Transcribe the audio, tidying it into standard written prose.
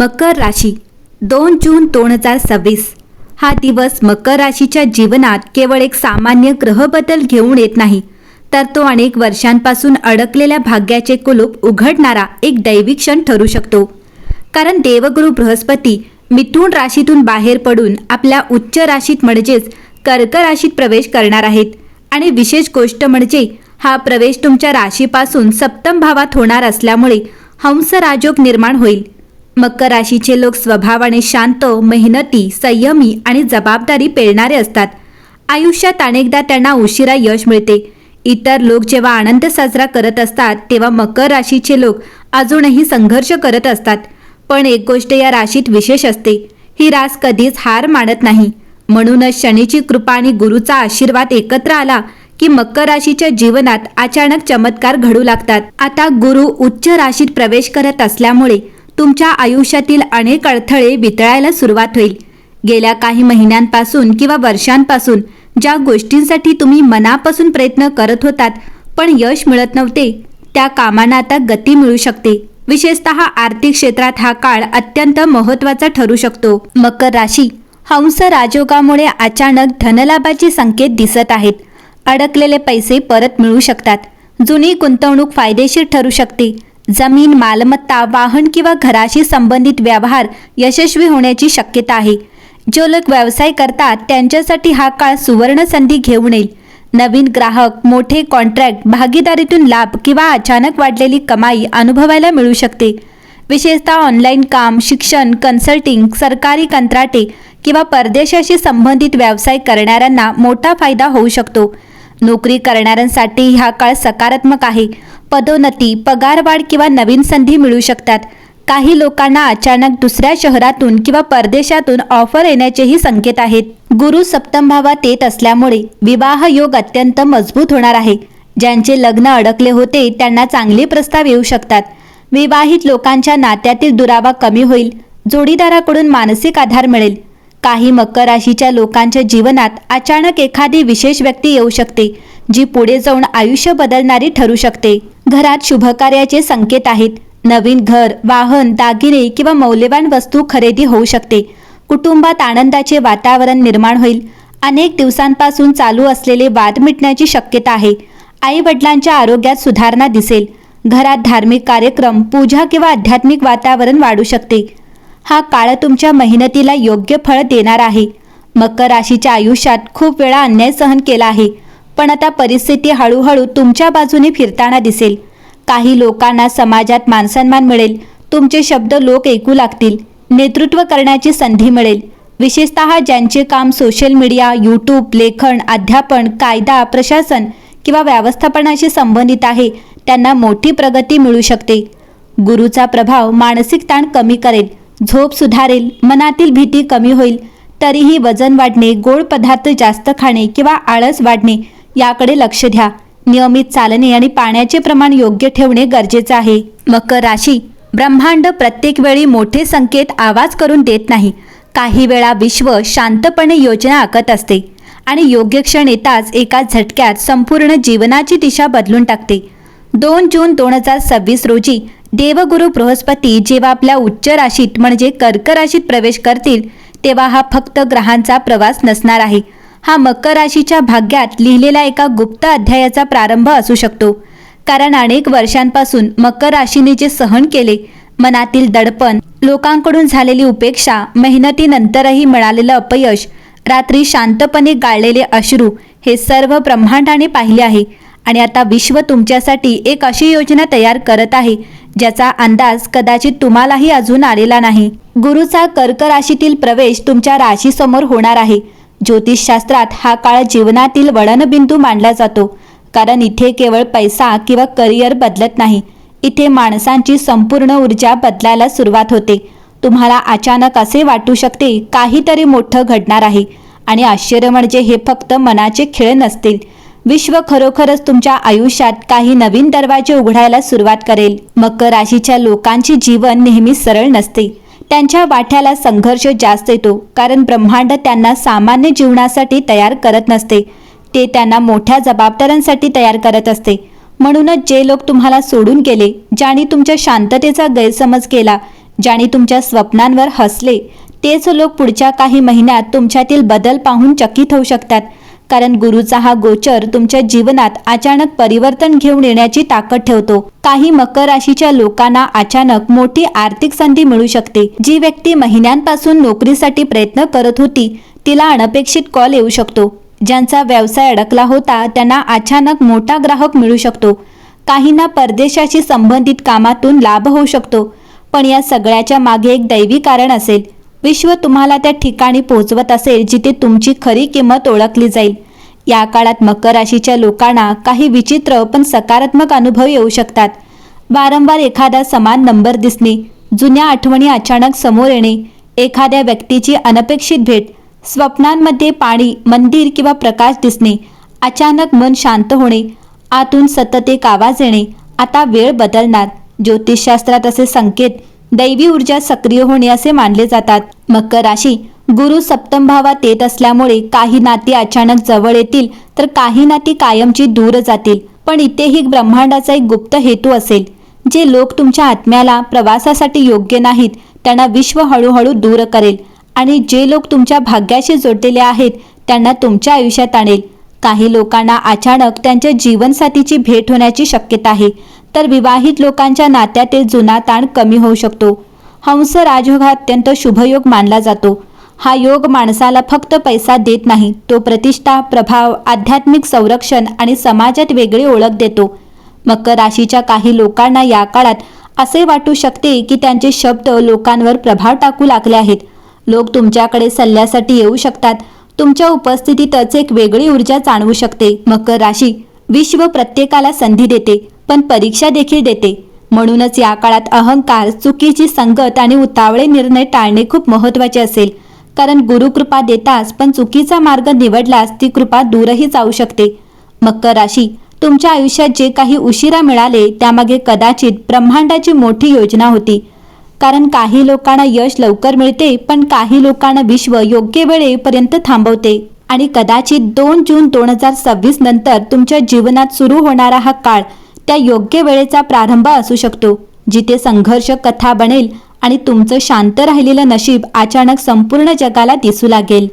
मकर राशी 2 जून 2026 हा दिवस मकर राशीच्या जीवनात केवळ एक सामान्य ग्रहबदल घेऊन येत नाही, तर तो अनेक वर्षांपासून अडकलेल्या भाग्याचे कुलूप उघडणारा एक दैवी क्षण ठरू शकतो. कारण देवगुरु बृहस्पती मिथुन राशीतून बाहेर पडून आपल्या उच्च राशीत म्हणजेच कर्क राशीत प्रवेश करणार आहेत. आणि विशेष गोष्ट म्हणजे हा प्रवेश तुमच्या राशीपासून सप्तम भावात होणार असल्यामुळे हंस राजयोग निर्माण होईल. मकर राशीचे लोक स्वभावाने शांत, मेहनती, संयमी आणि जबाबदारी पेलणारे असतात. आयुष्यात अनेकदा त्यांना उशिरा यश मिळते. इतर लोक जेव्हा आनंद साजरा करत असतात तेव्हा मकर राशीचे लोक अजूनही संघर्ष करत असतात. पण एक गोष्ट या राशीत विशेष असते, ही रास कधीच हार मानत नाही. म्हणूनच शनीची कृपा आणि गुरुचा आशीर्वाद एकत्र आला की मकर राशीच्या जीवनात अचानक चमत्कार घडू लागतात. आता गुरु उच्च राशीत प्रवेश करत असल्यामुळे तुमच्या आयुष्यातील अनेक अडथळे वितळायला सुरुवात होईल. गेल्या काही महिन्यांपासून किंवा वर्षांपासून ज्या गोष्टींसाठी तुम्ही मनापासून प्रयत्न करत होतात पण यश मिळत नव्हते, त्या कामांना आता गती मिळू शकते. विशेषतः आर्थिक क्षेत्रात हा काळ अत्यंत महत्त्वाचा ठरू शकतो. मकर राशी हंस राजयोगामुळे अचानक धनलाभाचे संकेत दिसत आहेत. अडकलेले पैसे परत मिळू शकतात. जुनी गुंतवणूक फायदेशीर ठरू शकते. जमीन, मालमत्ता, वाहन किंवा घराशी संबंधित व्यवहार यशस्वी होण्याची शक्यता आहे. जो लोक व्यवसाय करतात त्यांच्यासाठी हा काळ सुवर्ण संधी घेऊन येईल. नवीन ग्राहक, मोठे कॉन्ट्रॅक्ट, भागीदारीतून लाभ किंवा अचानक वाढलेली कमाई अनुभवायला मिळू शकते. विशेषतः ऑनलाईन काम, शिक्षण, कन्सल्टिंग, सरकारी कंत्राटे किंवा परदेशाशी संबंधित व्यवसाय करणाऱ्यांना मोठा फायदा होऊ शकतो. नोकरी करणाऱ्यांसाठी हा काळ सकारात्मक आहे. पदोन्नती, पगारवाढ किंवा नवीन संधी मिळू शकतात. काही लोकांना अचानक दुसऱ्या शहरातून किंवा परदेशातून ऑफर येण्याचेही संकेत आहेत. गुरु सप्तम भावात येत असल्यामुळे विवाह योग अत्यंत मजबूत होणार आहे. ज्यांचे लग्न अडकले होते त्यांना चांगले प्रस्ताव येऊ शकतात. विवाहित लोकांच्या नात्यातील दुरावा कमी होईल. जोडीदाराकडून मानसिक आधार मिळेल. काही मकर राशीच्या लोकांच्या जीवनात अचानक एखादी विशेष व्यक्ती येऊ शकते, जी पुढे जाऊन आयुष्य बदलणारी ठरू शकते. घरात शुभकार्याचे संकेत आहेत. नवीन घर, वाहन, दागिने किंवा मौल्यवान वस्तू खरेदी होऊ शकते. कुटुंबात आनंदाचे वातावरण निर्माण होईल. अनेक दिवसांपासून चालू असलेले वाद मिटण्याची शक्यता आहे. आई वडिलांच्या आरोग्यात सुधारणा दिसेल. घरात धार्मिक कार्यक्रम, पूजा किंवा आध्यात्मिक वातावरण वाढू शकते. हा काळ तुमच्या मेहनतीला योग्य फळ देणार आहे. मकर राशीच्या आयुष्यात खूप वेळा अन्याय सहन केला आहे, पण आता परिस्थिती हळूहळू तुमच्या बाजूने फिरताना दिसेल. काही लोकांना समाजात मानसन्मान मिळेल. तुमचे शब्द लोक ऐकू लागतील. नेतृत्व करण्याची संधी मिळेल. विशेषतः ज्यांचे काम सोशल मीडिया, यूट्यूब, लेखन, अध्यापन, कायदा, प्रशासन किंवा व्यवस्थापनाशी संबंधित आहे त्यांना मोठी प्रगती मिळू शकते. गुरुचा प्रभाव मानसिक ताण कमी करेल. झोप सुधारेल. मनातील भीती कमी होईल. तरीही वजन वाढणे, गोड पदार्थ जास्त खाणे किंवा आळस वाढणे याकडे लक्ष द्या. नियमित चालणे आणि पाण्याचे प्रमाण योग्य ठेवणे गरजेचे आहे. मकर राशी ब्रह्मांड प्रत्येक वेळी मोठे संकेत आवाज करून देत नाही. काही वेळा विश्व शांतपणे योजना आखत असते आणि योग्य क्षण येताच एका झटक्यात संपूर्ण जीवनाची दिशा बदलून टाकते. 2 जून 2026 रोजी देवगुरु बृहस्पती जेव्हा आपल्या उच्च राशीत म्हणजे कर्क राशीत प्रवेश करतील तेव्हा हा फक्त ग्रहांचा प्रवास नसणार आहे. हा मकर राशीच्या भाग्यात लिहिलेला एका गुप्त अध्यायाचा प्रारंभ असू शकतो. कारण अनेक वर्षांपासून मकर राशीने जे सहन केले, मनातील दडपण, लोकांकडून झालेली उपेक्षा, मेहनतीनंतरही मिळालेलं अपयश, रात्री शांतपणे गाळलेले अश्रू, हे सर्व ब्रह्मांडाने पाहिले आहे. आणि आता विश्व तुमच्यासाठी एक अशी योजना तयार करत आहे ज्याचा अंदाज कदाचित तुम्हालाही अजून आलेला नाही. गुरुचा कर्क राशीतील प्रवेश तुमच्या राशीसमोर होणार आहे. ज्योतिषशास्त्रात हा काळ जीवनातील वळणबिंदू मानला जातो. कारण इथे केवळ पैसा किंवा करिअर बदलत नाही, इथे माणसांची संपूर्ण ऊर्जा बदलायला सुरुवात होते. तुम्हाला अचानक असे वाटू शकते काहीतरी मोठं घडणार आहे. आणि आश्चर्य म्हणजे हे फक्त मनाचे खेळ नसतील. विश्व खरोखरच तुमच्या आयुष्यात काही नवीन दरवाजे उघडायला सुरुवात करेल. मकर राशीच्या लोकांचे जीवन नेहमी सरळ नसते. त्यांच्या वाट्याला संघर्ष जास्त येतो. कारण ब्रह्मांड त्यांना सामान्य जीवनासाठी तयार करत नसते, ते त्यांना मोठ्या जबाबदाऱ्यांसाठी तयार करत असते. म्हणूनच जे लोक तुम्हाला सोडून गेले, ज्यांनी तुमच्या शांततेचा गैरसमज केला, ज्याने तुमच्या स्वप्नांवर हसले तेच लोक पुढच्या काही महिन्यात तुमच्यातील बदल पाहून चकित होऊ शकतात. कारण गुरुचा हा गोचर तुमच्या जीवनात अचानक परिवर्तन घेऊन येण्याची ताकद ठेवतो. काही मकर राशीच्या लोकांना अचानक मोठी आर्थिक संधी मिळू शकते. जी व्यक्ती महिन्यांपासून नोकरीसाठी प्रयत्न करत होती तिला अनपेक्षित कॉल येऊ शकतो. ज्यांचा व्यवसाय अडकला होता त्यांना अचानक मोठा ग्राहक मिळू शकतो. काहींना परदेशाशी संबंधित कामातून लाभ होऊ शकतो. पण या सगळ्याच्या मागे एक दैवी कारण असेल. विश्व तुम्हाला त्या ठिकाणी पोहोचवत असेल जिथे तुमची खरी किंमत ओळखली जाईल. या काळात मकर राशीच्या लोकांना काही विचित्र पण सकारात्मक अनुभव येऊ शकतात. वारंवार एखादा समान नंबर दिसणे, जुन्या आठवणी अचानक समोर येणे, एखाद्या व्यक्तीची अनपेक्षित भेट, स्वप्नांमध्ये पाणी, मंदिर किंवा प्रकाश दिसणे, अचानक मन शांत होणे, आतून सतत एक आवाज येणे, आता वेळ बदलणार. ज्योतिषशास्त्रात असे संकेत दैवी ऊर्जा सक्रिय होणे असे मानले जातात. मकर राशी गुरु सप्तम भावात येत असल्यामुळे काही नाती अचानक जवळ येतील तर काही नाती कायमची दूर जातील. पण इथेही ब्रह्मांडाचा एक गुप्त हेतू असेल. जे लोक तुमच्या आत्म्याला प्रवासासाठी योग्य नाहीत त्यांना विश्व हळूहळू दूर करेल आणि जे लोक तुमच्या भाग्याशी जोडलेले आहेत त्यांना तुमच्या आयुष्यात आणेल. काही लोकांना अचानक त्यांच्या जीवनसाथीची भेट होण्याची शक्यता आहे, तर विवाहित लोकांच्या नात्यातील जुना ताण कमी होऊ शकतो. हंस राजयोग हा अत्यंत शुभयोग मानला जातो. हा योग माणसाला फक्त पैसा देत नाही, तो प्रतिष्ठा, प्रभाव, आध्यात्मिक संरक्षण आणि समाजात वेगळी ओळख देतो. मकर राशीच्या काही लोकांना या काळात असे वाटू शकते की त्यांचे शब्द लोकांवर प्रभाव टाकू लागले आहेत. लोक तुमच्याकडे सल्ल्यासाठी येऊ शकतात. तुमच्या उपस्थितीतच एक वेगळी ऊर्जा जाणवू शकते. मकर राशी विश्व प्रत्येकाला संधी देते पण परीक्षा देखील देते. म्हणूनच या काळात अहंकार, चुकीची संगत आणि उतावळे निर्णय टाळणे खूप महत्त्वाचे असेल. कारण गुरुकृपा देताच पण चुकीचा मार्ग निवडल्यास ती कृपा दूरही जाऊ शकते. मकर राशी तुमच्या आयुष्यात जे काही उशिरा मिळाले त्यामागे कदाचित ब्रह्मांडाची मोठी योजना होती. कारण काही लोकांना यश लवकर मिळते पण काही लोकांना विश्व योग्य वेळेपर्यंत थांबवते. आणि कदाचित 2 जून 2026 नंतर तुमच्या जीवनात सुरू होणारा हा काळ त्या योग्य वेळेचा प्रारंभ असू शकतो, जिथे संघर्ष कथा बनेल आणि तुमचं शांत राहिलेलं नशीब अचानक संपूर्ण जगाला दिसू लागेल.